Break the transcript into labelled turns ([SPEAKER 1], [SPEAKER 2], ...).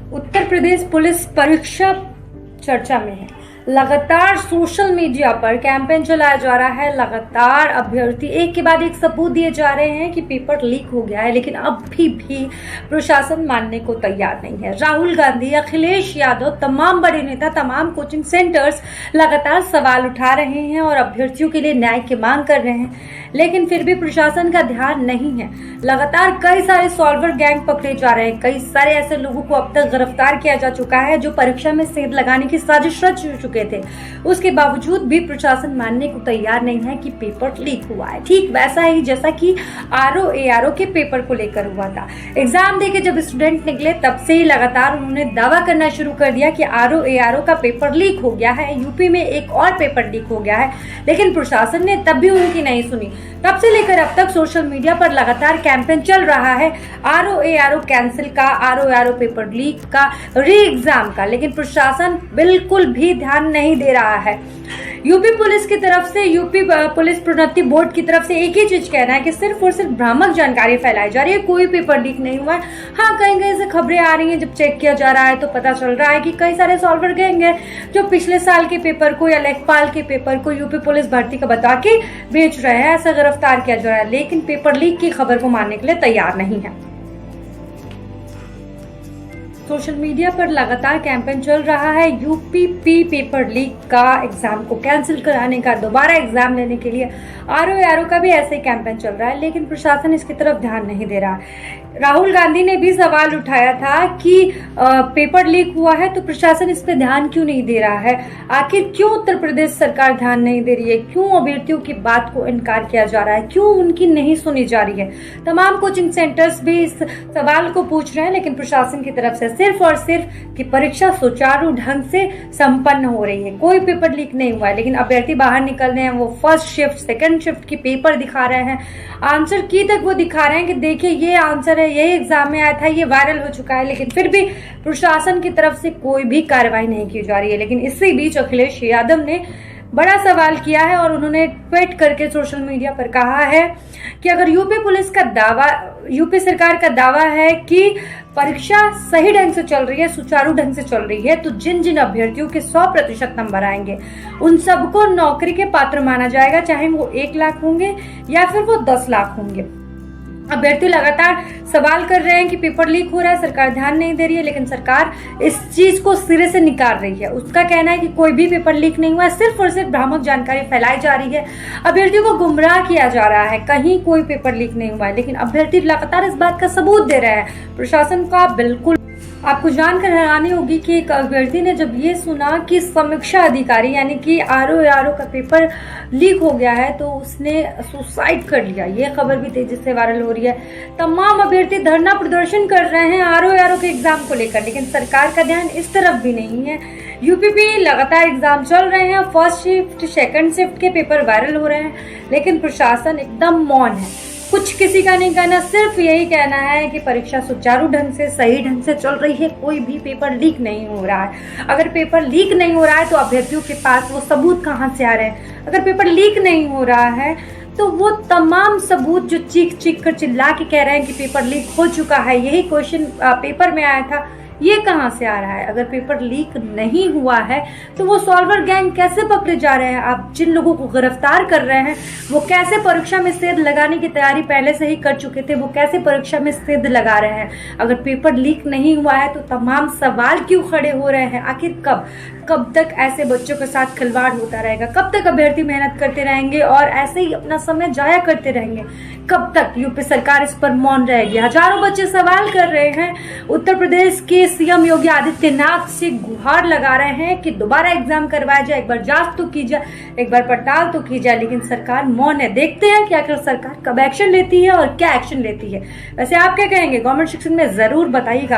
[SPEAKER 1] Uttar Pradesh police परीक्षा चर्चा में है। लगातार सोशल मीडिया पर कैंपेन चलाया जा रहा है। लगातार अभ्यर्थी एक के बाद एक सबूत दिए जा रहे हैं कि पेपर लीक हो गया है, लेकिन अभी भी प्रशासन मानने को तैयार नहीं है। राहुल गांधी, अखिलेश यादव, तमाम बड़े नेता, तमाम कोचिंग सेंटर्स लगातार सवाल उठा रहे हैं और अभ्यर्थियों के लिए न्याय की मांग कर रहे हैं, लेकिन फिर भी प्रशासन का ध्यान नहीं है। लगातार कई सारे सॉल्वर गैंग पकड़े जा रहे हैं। कई सारे ऐसे लोगों को अब तक गिरफ्तार किया जा चुका है जो परीक्षा में सेंध लगाने की साजिश रच चुके थे। उसके बावजूद भी प्रशासन मानने को तैयार नहीं है कि पेपर लीक हुआ है। ठीक वैसा ही जैसा कि आरओ के पेपर को लेकर हुआ था। एग्जाम देके जब स्टूडेंट निकले तब से ही लगातार उन्होंने दावा करना शुरू कर दिया कि आरओ का पेपर लीक हो गया है। यूपी में एक और पेपर लीक हो गया है, लेकिन प्रशासन ने तब भी उनकी नहीं सुनी। तब से लेकर अब तक सोशल मीडिया पर लगातार कैंपेन चल रहा है आरओ कैंसिल का, आरओ पेपर लीक का, री एग्जाम का, लेकिन प्रशासन बिल्कुल भी ध्यान नहीं दे रहा है। यूपी पुलिस की तरफ से, यूपी पुलिस प्रोन्नति बोर्ड की तरफ से एक ही चीज कहना है कि सिर्फ और सिर्फ भ्रामक जानकारी फैलाई जा रही है। कोई पेपर लीक नहीं हुआ है। हाँ, कहीं कहीं से खबरें आ रही हैं, जब चेक किया जा रहा है तो पता चल रहा है कि कई सारे सॉल्वर गैंग हैं जो पिछले साल के पेपर को या लेखपाल के पेपर को यूपी पुलिस भर्ती का बता के बेच रहे हैं। ऐसा गिरफ्तार किया जा रहा है, लेकिन पेपर लीक की खबर को मानने के लिए तैयार नहीं है। सोशल मीडिया पर लगातार कैंपेन चल रहा है यूपी पेपर लीक का, एग्जाम को कैंसिल कराने का, दोबारा एग्जाम लेने के लिए आरओ का भी ऐसे ही कैंपेन चल रहा है, लेकिन प्रशासन इसकी तरफ ध्यान नहीं दे रहा। राहुल गांधी ने भी सवाल उठाया था कि पेपर लीक हुआ है तो प्रशासन इस पे ध्यान क्यों नहीं दे रहा है। आखिर क्यों उत्तर प्रदेश सरकार ध्यान नहीं दे रही है, क्यों अभ्यर्थियों की बात को इनकार किया जा रहा है, क्यों उनकी नहीं सुनी जा रही है। तमाम कोचिंग सेंटर्स भी इस सवाल को पूछ रहे हैं, लेकिन प्रशासन की तरफ से सिर्फ और सिर्फ कि परीक्षा सुचारू ढंग से संपन्न हो रही है, कोई पेपर लीक नहीं हुआ है। लेकिन अभ्यर्थी बाहर निकल रहे हैं, वो फर्स्ट शिफ्ट, सेकंड शिफ्ट की पेपर दिखा रहे हैं, आंसर की तक वो दिखा रहे हैं कि देखिए ये आंसर है, यही एग्जाम में आया था, ये वायरल हो चुका है, लेकिन फिर भी प्रशासन की तरफ से कोई भी कार्रवाई नहीं की जा रही है। लेकिन इसी बीच अखिलेश यादव ने बड़ा सवाल किया है और उन्होंने ट्वीट करके सोशल मीडिया पर कहा है कि अगर यूपी सरकार का दावा है कि परीक्षा सही ढंग से चल रही है, सुचारू ढंग से चल रही है, तो जिन जिन अभ्यर्थियों के 100% नंबर आएंगे उन सबको नौकरी के पात्र माना जाएगा, चाहे वो 1 लाख होंगे या फिर वो 10 लाख होंगे। अभ्यर्थी लगातार सवाल कर रहे हैं कि पेपर लीक हो रहा है, सरकार ध्यान नहीं दे रही है, लेकिन सरकार इस चीज को सिरे से निकाल रही है। उसका कहना है कि कोई भी पेपर लीक नहीं हुआ है, सिर्फ और सिर्फ भ्रामक जानकारी फैलाई जा रही है, अभ्यर्थियों को गुमराह किया जा रहा है, कहीं कोई पेपर लीक नहीं हुआ है। लेकिन अभ्यर्थी लगातार इस बात का सबूत दे रहे हैं। प्रशासन का बिल्कुल आपको जानकर हैरानी होगी कि एक अभ्यर्थी ने जब ये सुना कि समीक्षा अधिकारी यानी कि आरओ का पेपर लीक हो गया है तो उसने सुसाइड कर लिया। ये खबर भी तेजी से वायरल हो रही है। तमाम अभ्यर्थी धरना प्रदर्शन कर रहे हैं आरओ के एग्जाम को लेकर, लेकिन सरकार का ध्यान इस तरफ भी नहीं है। यूपी भी लगातार एग्जाम चल रहे हैं, फर्स्ट शिफ्ट, सेकंड शिफ्ट के पेपर वायरल हो रहे हैं, लेकिन प्रशासन एकदम मौन है। कुछ किसी का नहीं कहना, सिर्फ यही कहना है कि परीक्षा सुचारू ढंग से, सही ढंग से चल रही है, कोई भी पेपर लीक नहीं हो रहा है। अगर पेपर लीक नहीं हो रहा है तो अभ्यर्थियों के पास वो सबूत कहाँ से आ रहे हैं। अगर पेपर लीक नहीं हो रहा है तो वो तमाम सबूत जो चीख कर चिल्ला के कह रहे हैं कि पेपर लीक हो चुका है, यही क्वेश्चन पेपर में आया था, ये कहाँ से आ रहा है। अगर पेपर लीक नहीं हुआ है तो वो सॉल्वर गैंग कैसे पकड़े जा रहे हैं। आप जिन लोगों को गिरफ्तार कर रहे हैं वो कैसे परीक्षा में सेंध लगाने की तैयारी पहले से ही कर चुके थे, वो कैसे परीक्षा में सेंध लगा रहे हैं। अगर पेपर लीक नहीं हुआ है तो तमाम सवाल क्यों खड़े हो रहे हैं। आखिर कब तक ऐसे बच्चों के साथ खिलवाड़ होता रहेगा, कब तक अभ्यर्थी मेहनत करते रहेंगे और ऐसे ही अपना समय जाया करते रहेंगे, कब तक यूपी सरकार इस पर मौन रहेगी। हजारों बच्चे सवाल कर रहे हैं। उत्तर प्रदेश के सीएम योगी आदित्यनाथ से गुहार लगा रहे हैं कि दोबारा एग्जाम करवाया जाए, एक बार जांच तो की जाए, एक बार पड़ताल तो की जाए, लेकिन सरकार मौन है। देखते हैं कि आखिर सरकार कब एक्शन लेती है और क्या एक्शन लेती है। वैसे आप क्या कहेंगे, कमेंट सेक्शन में जरूर बताइएगा।